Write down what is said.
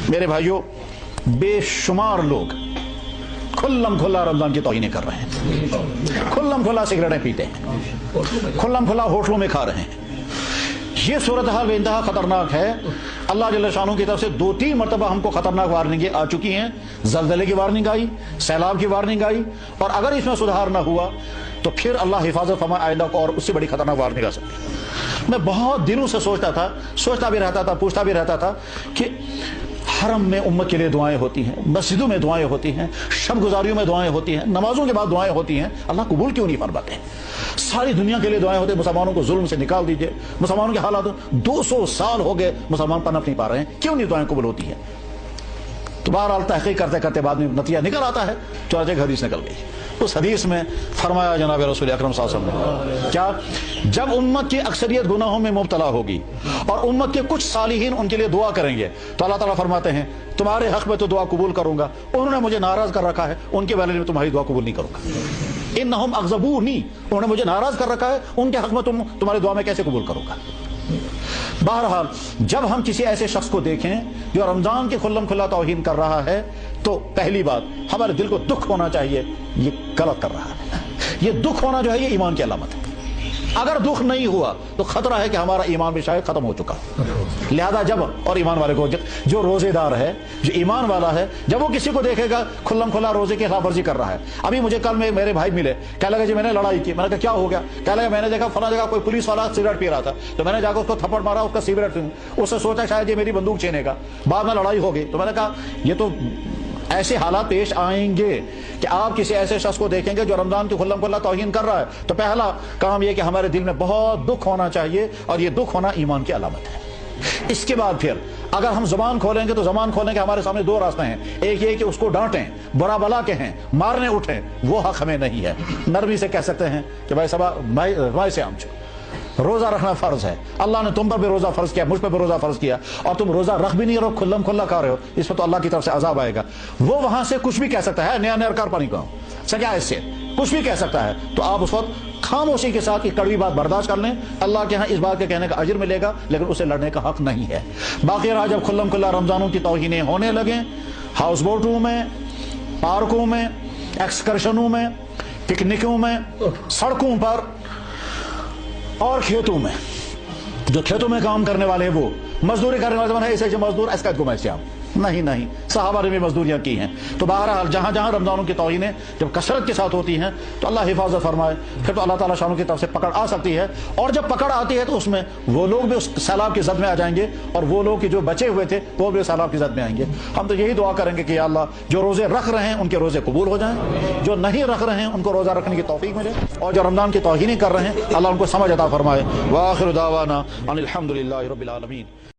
میرے بھائیوں، بے شمار لوگ کھلم کھلا رمضان کی توہین کر رہے ہیں، کھلم کھلا سگریٹیں پیتے ہیں، کھلم کھلا ہوٹلوں میں کھا رہے ہیں۔ یہ صورتحال بے انتہا خطرناک ہے۔ اللہ جل شانہ کی طرف سے 2-3 مرتبہ ہم کو خطرناک وارننگیں آ چکی ہیں۔ زلزلے کی وارننگ آئی، سیلاب کی وارننگ آئی، اور اگر اس میں سدھار نہ ہوا تو پھر اللہ حفاظت فرمائے آئندہ کو اور اس سے بڑی خطرناک وارننگ آ سکتی ہے۔ میں بہت دنوں سے سوچتا بھی رہتا تھا، پوچھتا بھی رہتا تھا کہ حرم میں امت کے لیے دعائیں ہوتی ہیں، مسجدوں میں دعائیں ہوتی ہیں، شب گزاریوں میں دعائیں ہوتی ہیں، نمازوں کے بعد دعائیں ہوتی ہیں، اللہ قبول کیوں نہیں فرماتے؟ ساری دنیا کے لیے دعائیں ہوتی ہیں، مسلمانوں کو ظلم سے نکال دیجئے، مسلمانوں کے حالات 200 سال ہو گئے مسلمان پنپ نہیں پا رہے ہیں، کیوں نہیں دعائیں قبول ہوتی ہیں؟ تو بہرحال تحقیق کرتے کرتے بعد میں نتیجہ نکل آتا ہے، چنانچہ ایک حدیث نکل گئی۔ اس حدیث میں فرمایا جناب رسول اکرم صلی اللہ علیہ وسلم نے کیا، جب امت کی اکثریت گناہوں میں مبتلا ہوگی اور امت کے کچھ صالحین ان کے لیے دعا کریں گے تو اللہ تعالیٰ فرماتے ہیں تمہارے حق میں تو دعا قبول کروں گا، انہوں نے مجھے ناراض کر رکھا ہے، ان کے بارے میں تمہاری دعا قبول نہیں کروں گا۔ انہم اغضبونی، انہوں نے مجھے ناراض کر رکھا ہے، ان کے حق میں تمہاری دعا میں کیسے قبول کروں گا؟ بہرحال جب ہم کسی ایسے شخص کو دیکھیں جو رمضان کی کھلم کھلا توہین کر رہا ہے تو پہلی بات ہمارے دل کو دکھ ہونا چاہیے، یہ غلط کر رہا ہے۔ یہ دکھ ہونا جو ہے یہ ایمان کی علامت ہے۔ اگر دکھ نہیں ہوا تو خطرہ ہے کہ ہمارا ایمان بھی شاید ختم ہو چکا۔ لہذا جب اور ایمان والے کو جو روزے دار ہے، جو ایمان والا ہے، جب وہ کسی کو دیکھے گا کھلم کھلا روزے کی خلاف ورزی کر رہا ہے۔ ابھی مجھے کل میں میرے بھائی ملے، کہنے لگا جی میں نے لڑائی کی، میں نے کہا کیا ہو گیا؟ کہنے لگا میں نے دیکھا فلاں جگہ کوئی پولیس والا سگریٹ پی رہا تھا تو میں نے جا کر اس کو تھپڑ مارا، اس کا سگریٹ، اس نے سوچا شاید یہ میری بندوق چھینے گا، بعد میں لڑائی ہو گئی۔ تو میں نے کہا یہ تو ایسے حالات پیش آئیں گے کہ آپ کسی ایسے شخص کو دیکھیں گے جو رمضان کی کھلم کھلا توہین کر رہا ہے تو پہلا کام یہ کہ ہمارے دل میں بہت دکھ ہونا چاہیے، اور یہ دکھ ہونا ایمان کی علامت ہے۔ اس کے بعد پھر اگر ہم زبان کھولیں گے تو زبان کھولنے کے ہمارے سامنے 2 راستے ہیں، ایک یہ کہ اس کو ڈانٹیں، برا بلا کہیں، مارنے اٹھیں، وہ حق ہمیں نہیں ہے۔ نرمی سے کہہ سکتے ہیں کہ بھائی صبح سے آم چھو، روزہ رکھنا فرض ہے، اللہ نے تم پر بھی روزہ فرض کیا، مجھ پر بھی روزہ فرض کیا، اور تم روزہ رکھ بھی نہیں رہو، کھلم کھلا کھا رہے ہو، اس پر تو اللہ کی طرف سے عذاب آئے گا۔ وہ وہاں سے کچھ بھی کہہ سکتا ہے، نیا کار پانی کا سکیا اس سے کچھ بھی کہہ سکتا ہے، تو آپ اس وقت خاموشی کے ساتھ ایک کڑوی بات برداشت کر لیں، اللہ کے ہاں اس بات کے کہنے کا اجر ملے گا، لیکن اسے لڑنے کا حق نہیں ہے۔ باقی رہا جب کھلم کھلا رمضانوں کی توہینیں ہونے لگیں، ہاؤس بوٹوں میں، پارکوں میں، ایکسکرشنوں میں، پکنکوں میں، سڑکوں پر اور کھیتوں میں، جو کھیتوں میں کام کرنے والے ہیں وہ مزدوری کرنے والے ہیں، ایسے مزدور اس کا گمائش نہیں، صحابہ نے بھی مزدوریاں کی ہیں۔ تو بہرحال جہاں جہاں رمضانوں کی توہینیں جب کثرت کے ساتھ ہوتی ہیں تو اللہ حفاظت فرمائے، پھر تو اللہ تعالیٰ شانوں کی طرف سے پکڑ آ سکتی ہے، اور جب پکڑ آتی ہے تو اس میں وہ لوگ بھی اس سیلاب کی زد میں آ جائیں گے، اور وہ لوگ جو بچے ہوئے تھے وہ بھی سیلاب کی زد میں آئیں گے۔ ہم تو یہی دعا کریں گے کہ یا اللہ جو روزے رکھ رہے ہیں ان کے روزے قبول ہو جائیں، جو نہیں رکھ رہے ہیں ان کو روزہ رکھنے کی توفیق ملے، اور جو رمضان کی توہینیں کر رہے ہیں اللہ ان کو سمجھ عطا فرمائے۔ وآخر دعوانا ان الحمد للہ رب العالمین۔